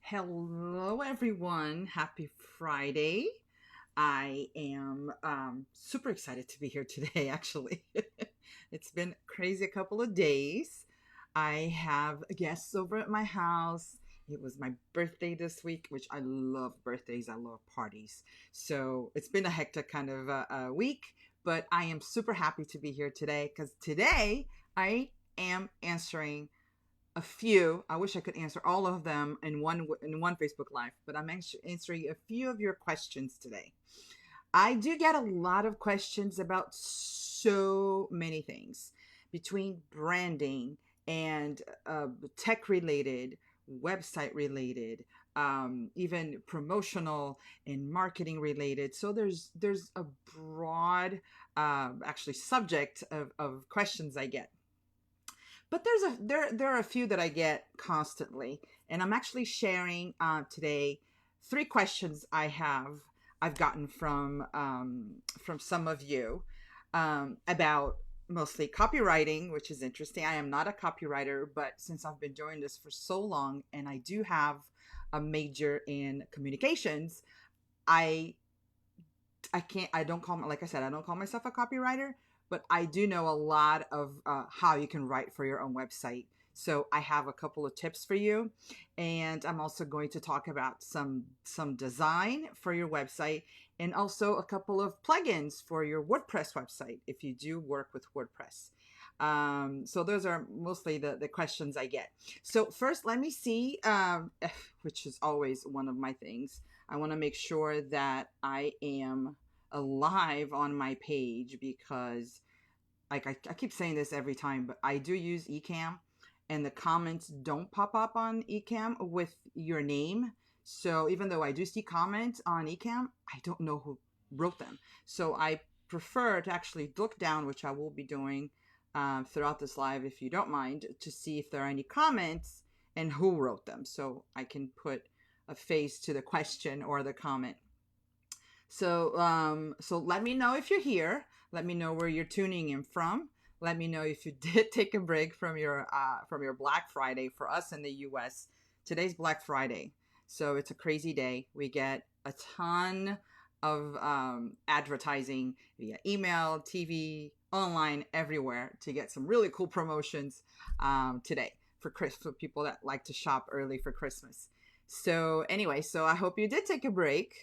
Hello, everyone. Happy Friday. I am super excited to be here today, actually. It's been crazy a couple of days. I have guests over at my house. It was my birthday this week, which I love birthdays. I love parties. So it's been a hectic kind of week, but I am super happy to be here today because today I am answering a few. I wish I could answer all of them in one Facebook Live, but I'm answering a few of your questions today. I do get a lot of questions about so many things between branding and tech related, website related, even promotional and marketing related. So there's a broad, actually subject of questions I get. But there are a few that I get constantly, and I'm actually sharing today three questions I've gotten from some of you about mostly copywriting, which is interesting. I am not a copywriter, but since I've been doing this for so long, and I do have a major in communications, I I don't call like I said, I don't call myself a copywriter, but I do know a lot of how you can write for your own website. So I have a couple of tips for you, and I'm also going to talk about some design for your website, and also a couple of plugins for your WordPress website if you do work with WordPress. So those are mostly the questions I get. So first, let me see, which is always one of my things. I want to make sure that I am alive on my page because I keep saying this every time, but I do use Ecamm, and the comments don't pop up on Ecamm with your name. So even though I do see comments on Ecamm, I don't know who wrote them. So I prefer to actually look down, which I will be doing throughout this live if you don't mind, to see if there are any comments and who wrote them, so I can put a face to the question or the comment. So let me know if you're here. Let me know where you're tuning in from. Let me know if you did take a break from your Black Friday. For us in the U.S., today's Black Friday, so it's a crazy day. We get a ton of advertising via email, TV, online, everywhere to get some really cool promotions today for people that like to shop early for Christmas. So anyway, so I hope you did take a break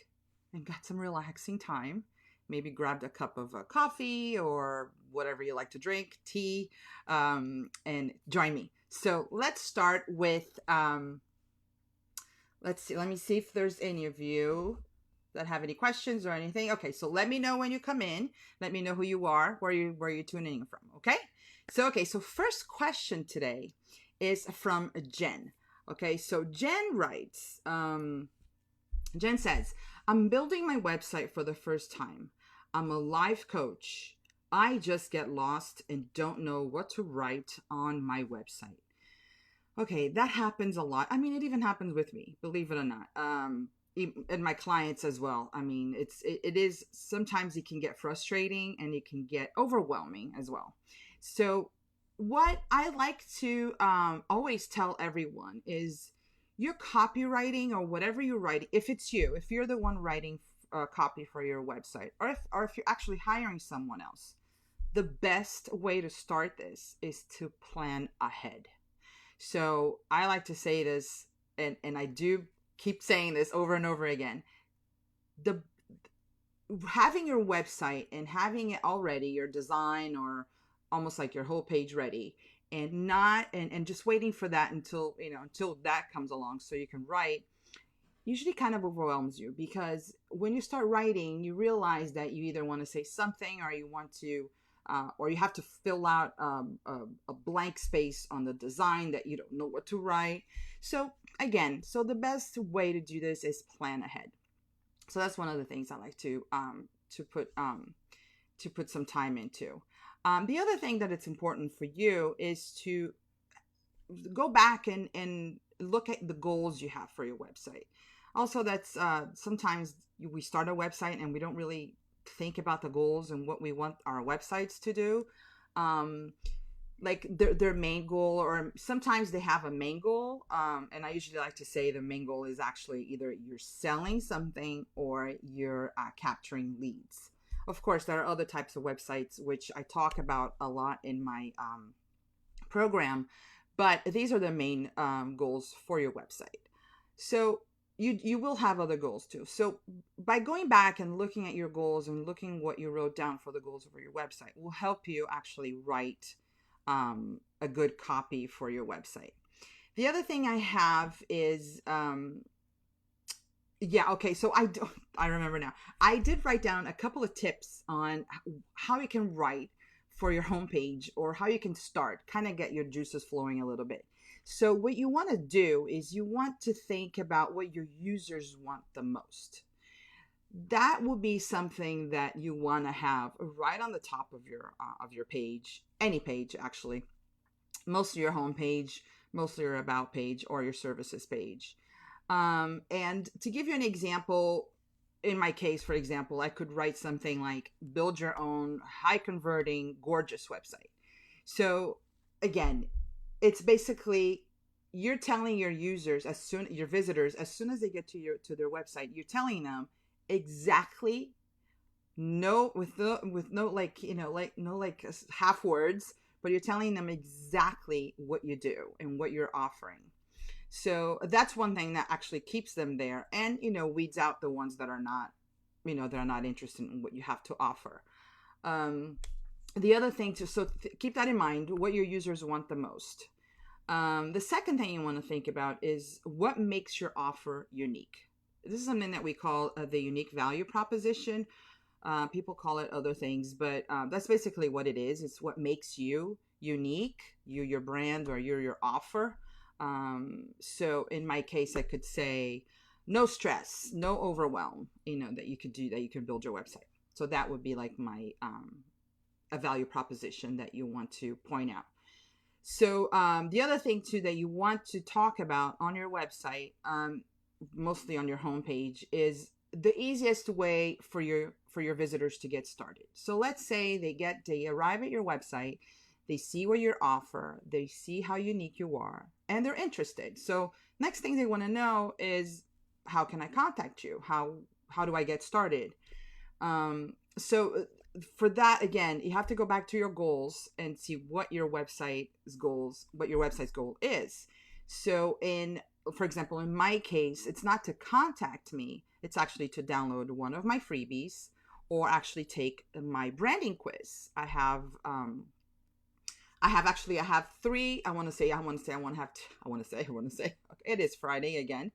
and got some relaxing time. Maybe grabbed a cup of coffee or whatever you like to drink, tea, and join me. So let's start with, let's see, let me see if there's any of you that have any questions or anything. Okay, so let me know when you come in. Let me know who you are, where you're tuning in from, okay? So first question today is from Jen. Okay, so Jen writes, Jen says, I'm building my website for the first time. I'm a life coach. I just get lost and don't know what to write on my website. Okay, that happens a lot. I mean, it even happens with me, believe it or not. And my clients as well. I mean, it is sometimes it can get frustrating and it can get overwhelming as well. So what I like to always tell everyone is your copywriting or whatever you're writing, if it's you, if you're the one writing copy for your website, or if you're actually hiring someone else, the best way to start this is to plan ahead. So I like to say this, and I do keep saying this over and over again. The Having your website and having it already, your design or almost like your whole page ready, and just waiting for that until that comes along so you can write, usually kind of overwhelms you, because when you start writing you realize that you either want to say something or you want to or you have to fill out a blank space on the design that you don't know what to write. So again, so the best way to do this is plan ahead. So that's one of the things I like to put some time into. The other thing that it's important for you is to go back and look at the goals you have for your website. Also, that's sometimes we start a website and we don't really think about the goals and what we want our websites to do. like their main goal, or sometimes they have a main goal, and I usually like to say the main goal is actually either you're selling something or you're capturing leads. Of course, there are other types of websites which I talk about a lot in my program, but these are the main goals for your website. So you will have other goals too. So by going back and looking at your goals and looking what you wrote down for the goals for your website will help you actually write a good copy for your website. The other thing I have is yeah, okay, so I remember now. I did write down a couple of tips on how you can write for your homepage, or how you can start, kind of get your juices flowing a little bit. So what you want to do is you want to think about what your users want the most. That will be something that you want to have right on the top of your page, any page actually, mostly your homepage, mostly your about page, or your services page. And to give you an example, in my case, for example, I could write something like build your own high converting, gorgeous website. So again, it's basically you're telling your users your visitors, as soon as they get to their website, you're telling them exactly, no, with no like, like no like half words, but you're telling them exactly what you do and what you're offering. So that's one thing that actually keeps them there, and weeds out the ones that are not, they're not interested in what you have to offer. The other thing keep that in mind, what your users want the most. The second thing you want to think about is what makes your offer unique. This is something that we call the unique value proposition. People call it other things, but that's basically what it is. It's what makes you unique, your brand, or your offer. So in my case, I could say no stress, no overwhelm, that you could do, that you can build your website. So that would be like my a value proposition that you want to point out. So the other thing too that you want to talk about on your website, mostly on your homepage, is the easiest way for your visitors to get started. So let's say they arrive at your website, they see what you offer, they see how unique you are, and they're interested. So next thing they want to know is, how can I contact you? How do I get started? So for that, again, you have to go back to your goals and see what your website's goal is. So for example, in my case, it's not to contact me, it's actually to download one of my freebies, or actually take my branding quiz. I have three. It is Friday again.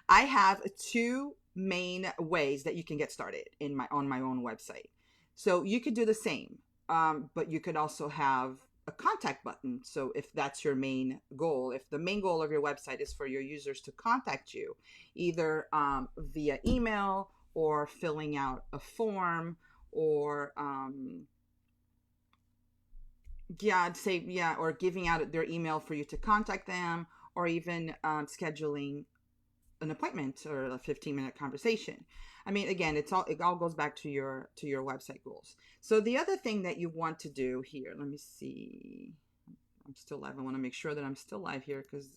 I have two main ways that you can get started on my own website. So you could do the same, but you could also have a contact button. So if that's your main goal, if the main goal of your website is for your users to contact you, either via email, or filling out a form, or or giving out their email for you to contact them, or even scheduling an appointment or a 15-minute conversation. I mean, again, it all goes back to your website goals. So the other thing that you want to do here, let me see, I'm still live. I want to make sure that I'm still live here, because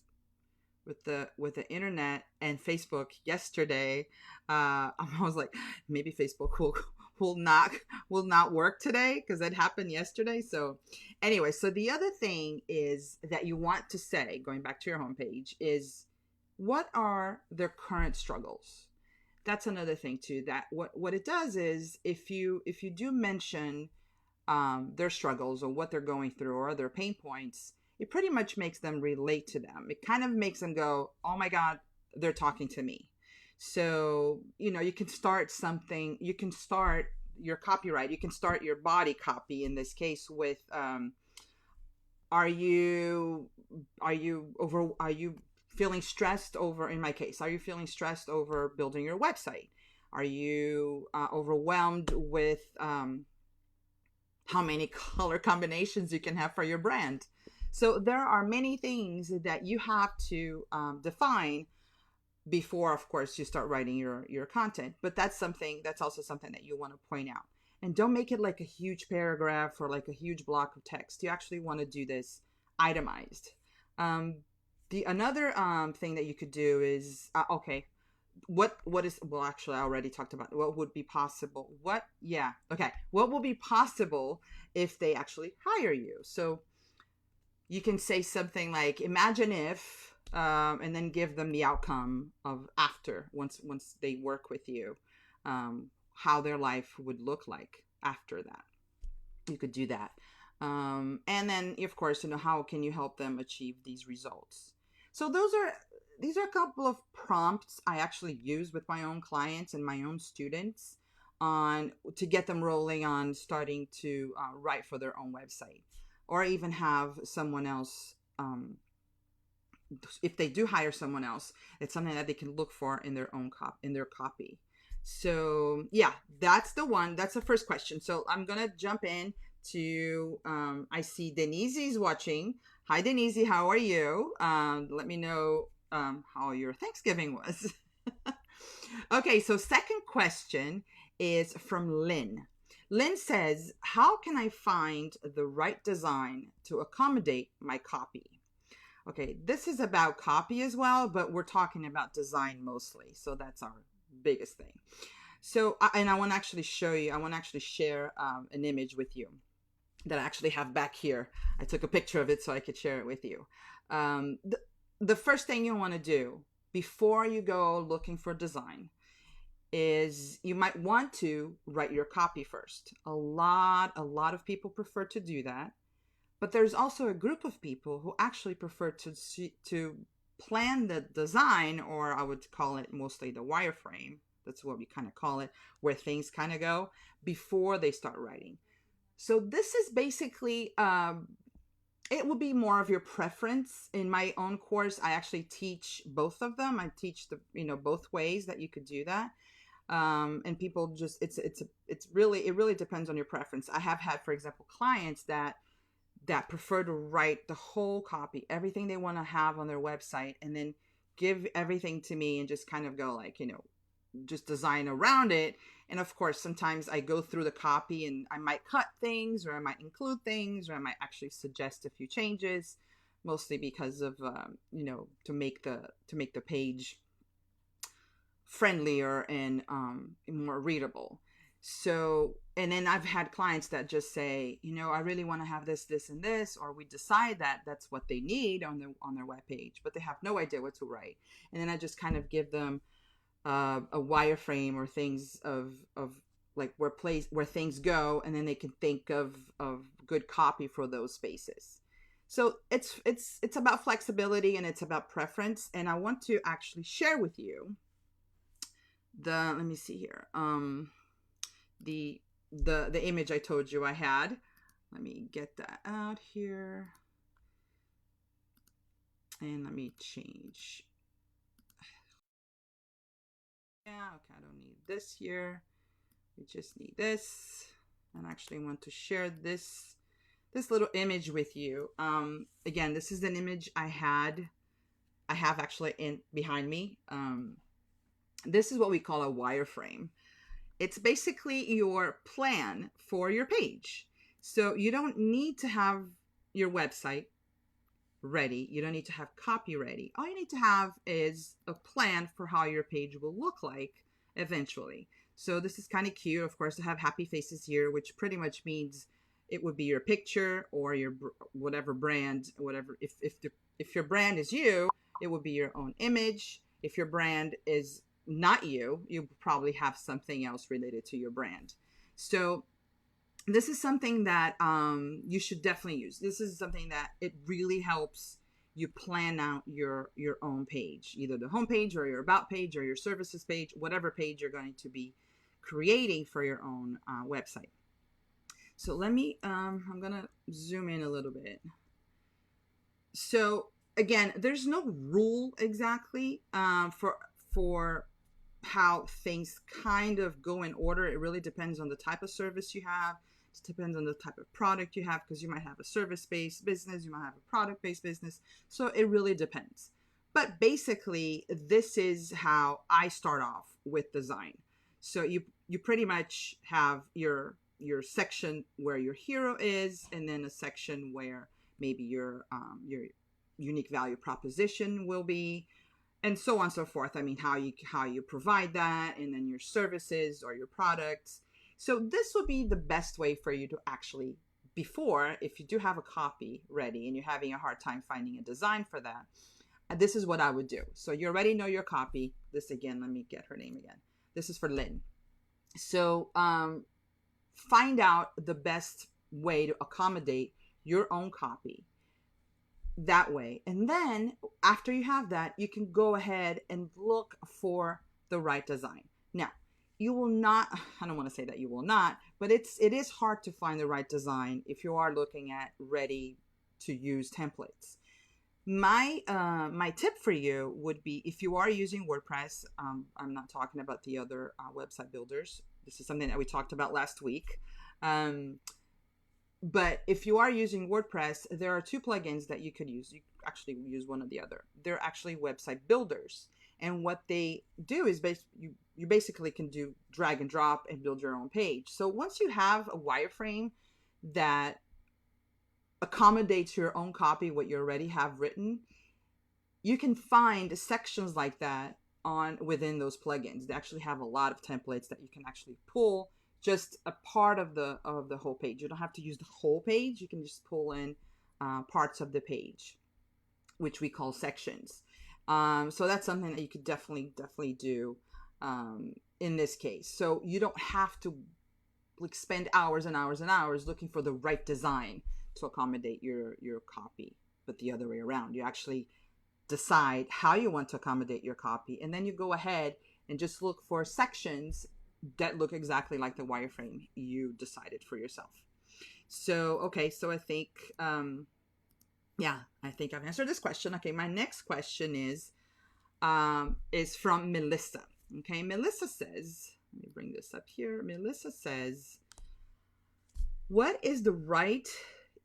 with the internet and Facebook yesterday, I was like, maybe Facebook will not work today, because that happened yesterday. So anyway, so the other thing is that you want to say, going back to your homepage, is what are their current struggles? That's another thing too, that what it does is, if you do mention their struggles, or what they're going through, or their pain points, it pretty much makes them relate to them. It kind of makes them go, oh my God, they're talking to me. So, you can start something, you can start your copyright, you can start your body copy in this case with, are you feeling stressed over, in my case, are you feeling stressed over building your website? Are you overwhelmed with how many color combinations you can have for your brand? So there are many things that you have to define before, of course, you start writing your content. But that's also something that you want to point out. And don't make it like a huge paragraph or like a huge block of text. You actually want to do this itemized. Um, the another thing that you could do is okay. What is, well, actually I already talked about what would be possible. What, yeah, okay. What will be possible if they actually hire you? So you can say something like, imagine if, and then give them the outcome of after, once they work with you, how their life would look like after that. You could do that. And then, of course, how can you help them achieve these results? So these are a couple of prompts I actually use with my own clients and my own students on to get them rolling on starting to write for their own website, or even have someone else. If they do hire someone else, it's something that they can look for in their own copy. So yeah, that's the one. That's the first question. So I'm gonna jump in to. I see Denise is watching. Hi, Denise. How are you? Let me know how your Thanksgiving was. Okay, so second question is from Lynn. Lynn says, how can I find the right design to accommodate my copy? Okay, this is about copy as well, but we're talking about design mostly. So that's our biggest thing. So, and I want to actually show you, I want to actually share an image with you that I actually have back here. I took a picture of it so I could share it with you. The first thing you want to do before you go looking for design is you might want to write your copy first. A lot of people prefer to do that, but there's also a group of people who actually prefer to plan the design, or I would call it mostly the wireframe. That's what we kind of call it, where things kind of go before they start writing. So this is basically, it will be more of your preference. In my own course, I actually teach both of them. I teach both ways that you could do that. And people just, it really depends on your preference. I have had, for example, clients that prefer to write the whole copy, everything they want to have on their website, and then give everything to me and just kind of go like, just design around it. And of course, sometimes I go through the copy and I might cut things, or I might include things, or I might actually suggest a few changes, mostly because of, to make the page friendlier and more readable. So, and then I've had clients that just say, I really want to have this, this, and this, or we decide that that's what they need on their webpage, but they have no idea what to write. And then I just kind of give them a wireframe or things of like where things go, and then they can think of good copy for those spaces. So it's about flexibility, and it's about preference. And I want to actually share with you let me see here, the image I told you I had. Let me get that out here, and let me change. Yeah, okay, I don't need this here. We just need this. And I actually want to share this little image with you. Again, this is an image I have actually behind me. This is what we call a wireframe. It's basically your plan for your page. So you don't need to have your website ready. You don't need to have copy ready. All you need to have is a plan for how your page will look like eventually. So this is kind of cute. Of course, I have happy faces here, which pretty much means it would be your picture or your whatever brand, whatever. If your brand is you, it would be your own image. If your brand is not you, you probably have something else related to your brand. So this is something that you should definitely use. This is something that it really helps you plan out your own page, either the home page or your about page or your services page, whatever page you're going to be creating for your own website. So let me, I'm going to zoom in a little bit. So again, there's no rule exactly for how things kind of go in order. It really depends on the type of service you have. It depends on the type of product you have, because you might have a service-based business, you might have a product-based business. So it really depends. But basically, this is how I start off with design. So you pretty much have your your section where your hero is, and then a section where maybe your unique value proposition will be, and so on and so forth. I mean, how you provide that, and then your services or your products. So this would be the best way for you to actually, before, if you do have a copy ready and you're having a hard time finding a design for that, this is what I would do. So you already know your copy. This again, let me get her name again. This is for Lynn. So find out the best way to accommodate your own copy that way. And then after you have that, you can go ahead and look for the right design. Now, you will not, I don't want to say that you will not, but it is hard to find the right design if you are looking at ready to use templates. My tip for you would be, if you are using WordPress, I'm not talking about the other website builders. This is something that we talked about last week. But if you are using WordPress, there are two plugins that you could use. You actually use one or the other. They're actually website builders. And what they do is you basically can do drag and drop and build your own page. So once you have a wireframe that accommodates your own copy, what you already have written, you can find sections like that within those plugins. They actually have a lot of templates that you can actually pull just a part of the whole page. You don't have to use the whole page. You can just pull in parts of the page, which we call sections. So that's something that you could definitely do in this case. So you don't have to like spend hours and hours and hours looking for the right design to accommodate your copy, but the other way around. You actually decide how you want to accommodate your copy, and then you go ahead and just look for sections that look exactly like the wireframe you decided for yourself. So, okay, so I think, I think I've answered this question. Okay, my next question is from Melissa. Okay, Melissa says, let me bring this up here. Melissa says, what is the right,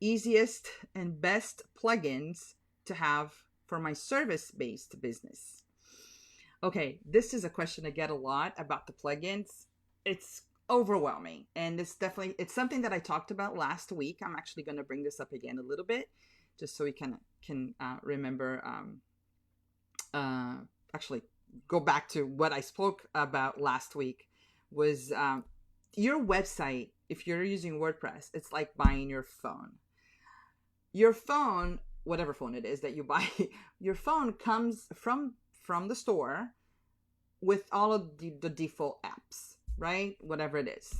easiest, and best plugins to have for my service-based business? Okay, this is a question I get a lot about the plugins. It's overwhelming, and it's something that I talked about last week. I'm actually going to bring this up again a little bit, just so we can remember. Actually, go back to what I spoke about last week. Was your website? If you're using WordPress, it's like buying your phone. Your phone, whatever phone it is that you buy, your phone comes from the store with all of the default apps, right? Whatever it is.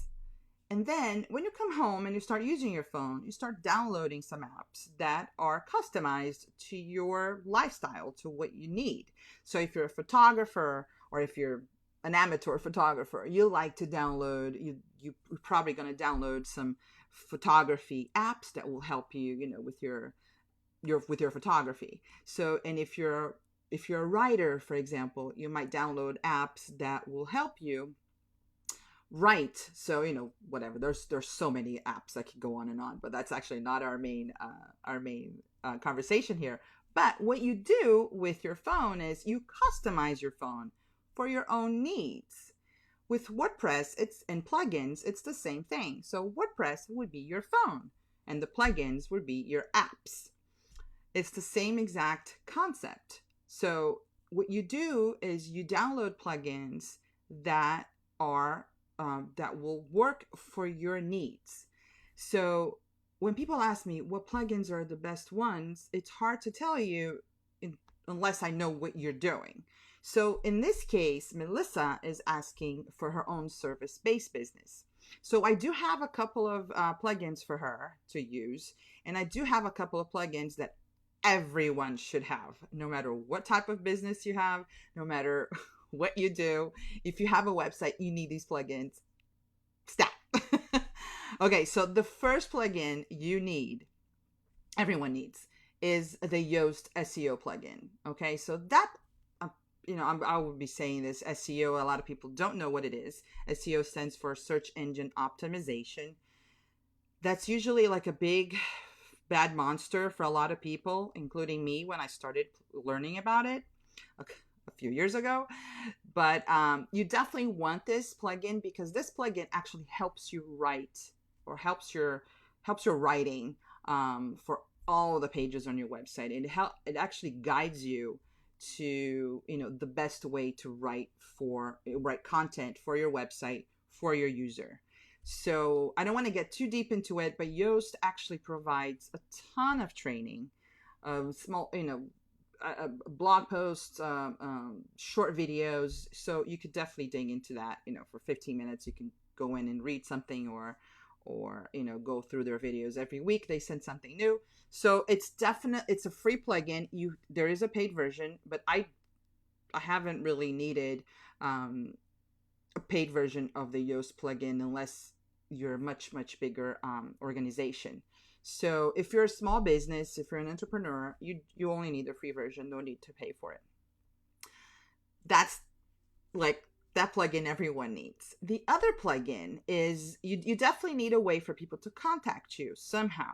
And then when you come home and you start using your phone, you start downloading some apps that are customized to your lifestyle, to what you need. So if you're a photographer, or if you're an amateur photographer, you like to download, you're probably going to download some photography apps that will help you, with your photography. So, and if you're a writer, for example, you might download apps that will help you write. So, whatever, there's so many apps that can go on and on, but that's actually not our main conversation here. But what you do with your phone is you customize your phone for your own needs. With WordPress, and plugins, it's the same thing. So WordPress would be your phone, and the plugins would be your apps. It's the same exact concept. So what you do is you download plugins that are that will work for your needs. So when people ask me what plugins are the best ones, it's hard to tell you unless I know what you're doing. So in this case, Melissa is asking for her own service-based business. So I do have a couple of plugins for her to use, and I do have a couple of plugins that everyone should have, no matter what type of business you have, no matter what you do. If you have a website, you need these plugins. Stop. Okay, so the first plugin everyone needs, is the Yoast SEO plugin. Okay, so that, I would be saying this, SEO, a lot of people don't know what it is. SEO stands for search engine optimization. That's usually like a big bad monster for a lot of people, including me when I started learning about it a few years ago. But you definitely want this plugin, because this plugin actually helps you write or helps your writing for all the pages on your website. It actually guides you to, the best way to write content for your website for your user. So I don't want to get too deep into it, but Yoast actually provides a ton of training of small, blog posts, short videos. So you could definitely dig into that. For 15 minutes, you can go in and read something, or go through their videos. Every week they send something new. So it's a free plugin. There is a paid version, but I haven't really needed a paid version of the Yoast plugin unless you're a much bigger organization. So if you're a small business, if you're an entrepreneur, you only need the free version. No need to pay for it. That's like that plugin everyone needs. The other plugin is you definitely need a way for people to contact you somehow.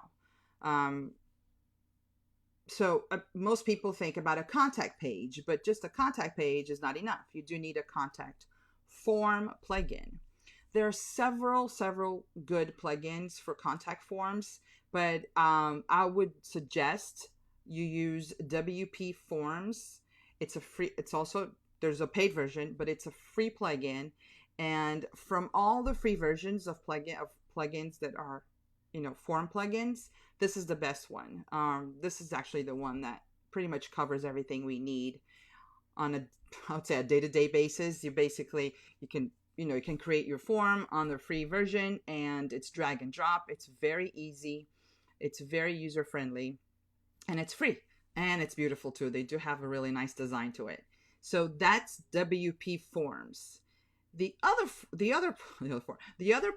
So most people think about a contact page, but just a contact page is not enough. You do need a contact form plugin. There are several good plugins for contact forms, but I would suggest you use WP Forms. There's a paid version, but it's a free plugin. And from all the free versions of plugins that are, form plugins, this is the best one. This is actually the one that pretty much covers everything we need on a day-to-day basis. You can create your form on the free version, and it's drag and drop. It's very easy. It's very user-friendly, and it's free, and it's beautiful too. They do have a really nice design to it. So that's WP Forms. The other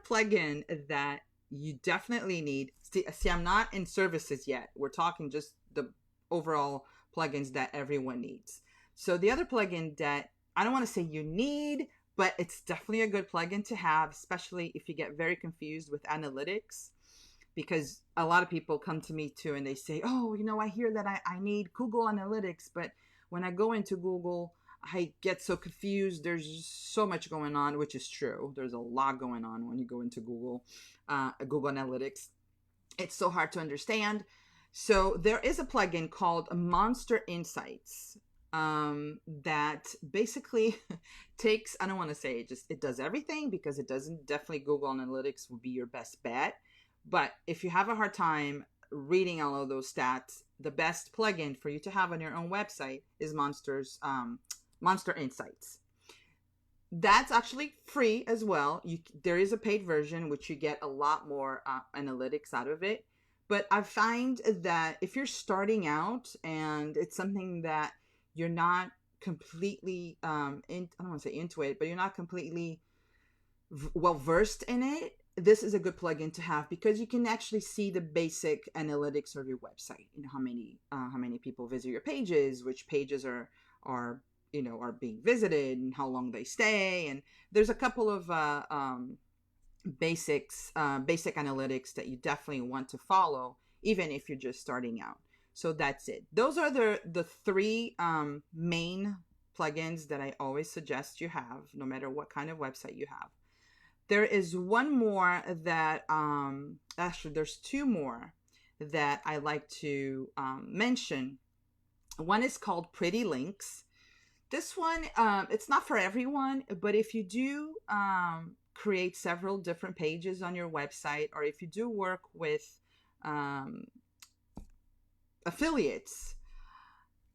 plugin that you definitely need. See, I'm not in services yet. We're talking just the overall plugins that everyone needs. So the other plugin that I don't want to say you need, but it's definitely a good plugin to have, especially if you get very confused with analytics, because a lot of people come to me too and they say, oh, I hear that I need Google Analytics, but when I go into Google, I get so confused. There's just so much going on, which is true. There's a lot going on when you go into Google Analytics. It's so hard to understand. So there is a plugin called Monster Insights that basically takes, I don't want to say it does everything, because it doesn't. Definitely Google Analytics will be your best bet. But if you have a hard time reading all of those stats, the best plugin for you to have on your own website is Monster Insights. That's actually free as well. There is a paid version, which you get a lot more analytics out of it. But I find that if you're starting out and it's something that you're not completely, I don't want to say into it, but you're not completely well versed in it, this is a good plugin to have, because you can actually see the basic analytics of your website. How many people visit your pages, which pages are being visited, and how long they stay. And there's a couple of basic analytics that you definitely want to follow, even if you're just starting out. So that's it. Those are the three main plugins that I always suggest you have, no matter what kind of website you have. There is one more that, actually there's two more that I like to mention. One is called Pretty Links. This one, it's not for everyone, but if you do create several different pages on your website, or if you do work with affiliates,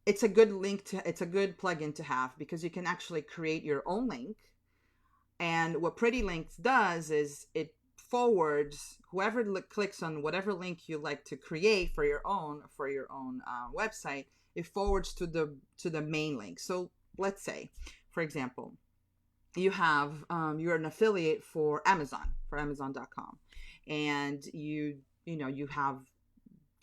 it's a good plugin to have, because you can actually create your own link. And what Pretty Links does is it forwards whoever clicks on whatever link you like to create for your own website. It forwards to the main link. So let's say, for example, you're an affiliate for Amazon.com, and you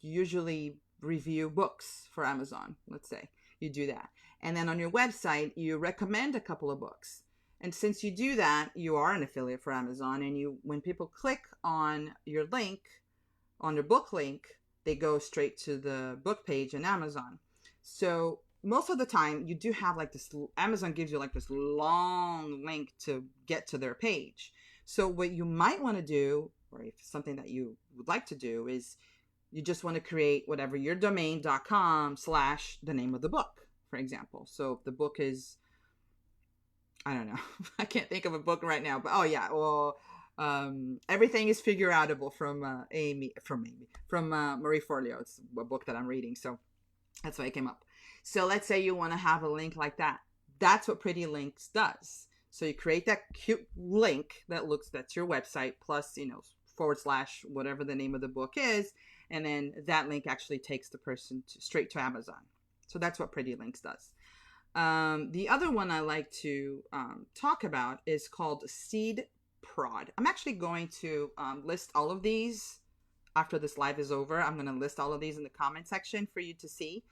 usually review books for Amazon. Let's say you do that, and then on your website you recommend a couple of books. And since you do that, you are an affiliate for Amazon, and when people click on your link, on your book link, they go straight to the book page in Amazon. So most of the time you do have Amazon gives you this long link to get to their page. So what you might want to do or if something that you would like to do is you just want to create whatever your domain.com / the name of the book, for example. So if the book is, I don't know, I can't think of a book right now, but oh yeah, well, everything is figure outable from Marie Forleo. It's a book that I'm reading, so that's why it came up. So let's say you want to have a link like that. That's what Pretty Links does. So you create that cute link that's your website plus, / whatever the name of the book is. And then that link actually takes the person straight to Amazon. So that's what Pretty Links does. The other one I like to talk about is called Seed Prod. I'm actually going to list all of these after this live is over. I'm going to list all of these in the comment section for you to see.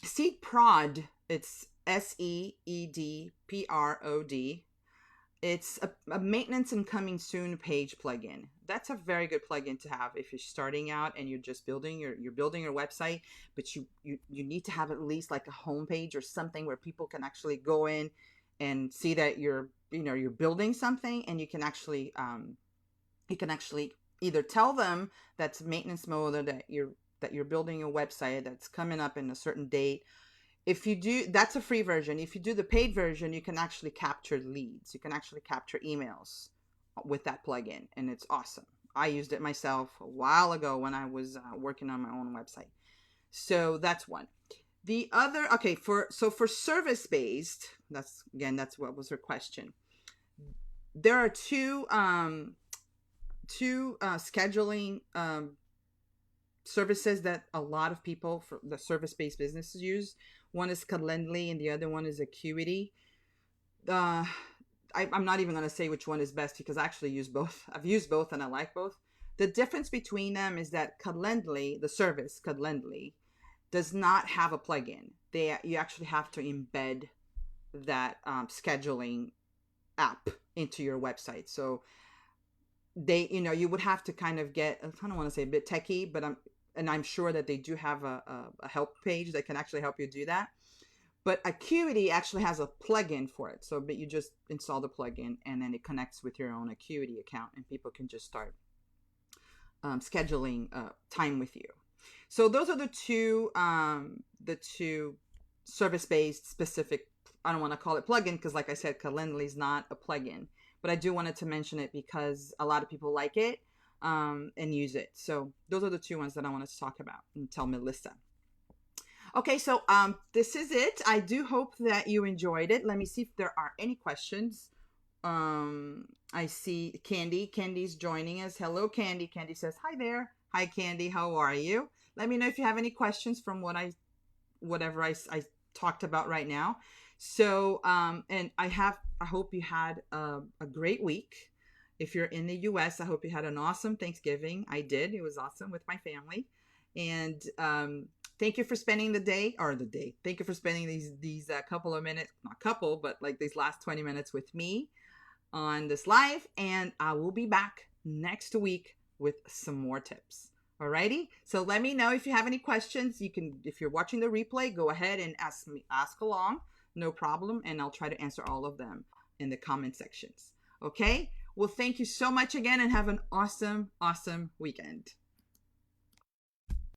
Seed Prod, it's SEEDPROD. It's a maintenance and coming soon page plugin. That's a very good plugin to have if you're starting out and you're just building your website, but you need to have at least like a homepage or something where people can actually go in and see that you're building something, and you can actually either tell them that's maintenance mode, or that you're building a website that's coming up in a certain date. If you do, that's a free version. If you do the paid version, you can actually capture leads. You can actually capture emails with that plugin, and it's awesome. I used it myself a while ago when I was working on my own website. So that's one. The other, okay, for service-based, that's what was her question. There are two scheduling services that a lot of people for the service-based businesses use. One is Calendly and the other one is Acuity. I'm not even going to say which one is best because I actually use both. I've used both and I like both. The difference between them is that Calendly, the service Calendly, does not have a plugin. You actually have to embed that scheduling app into your website. So you would have to kind of get, I don't want to say a bit techie, but I'm sure that they do have a help page that can actually help you do that. But Acuity actually has a plugin for it. But you just install the plugin and then it connects with your own Acuity account and people can just start scheduling time with you. So those are the two service-based specific, I don't want to call it plugin because like I said, Calendly is not a plugin. But I do wanted to mention it because a lot of people like it and use it. So those are the two ones that I wanted to talk about and tell Melissa. Okay, so this is it. I do hope that you enjoyed it. Let me see if there are any questions. I see Candy. Candy's joining us. Hello, Candy. Candy says, hi there. Hi, Candy. How are you? Let me know if you have any questions from whatever I talked about right now. So, and I hope you had a great week. If you're in the US, I hope you had an awesome Thanksgiving. I did. It was awesome with my family. And thank you for spending Thank you for spending these couple of minutes, not couple, but like these last 20 minutes with me on this live. And I will be back next week with some more tips. Alrighty. So let me know if you have any questions. You can, if you're watching the replay, go ahead and ask along. No problem. And I'll try to answer all of them in the comment sections. Okay. Well, thank you so much again and have an awesome, awesome weekend.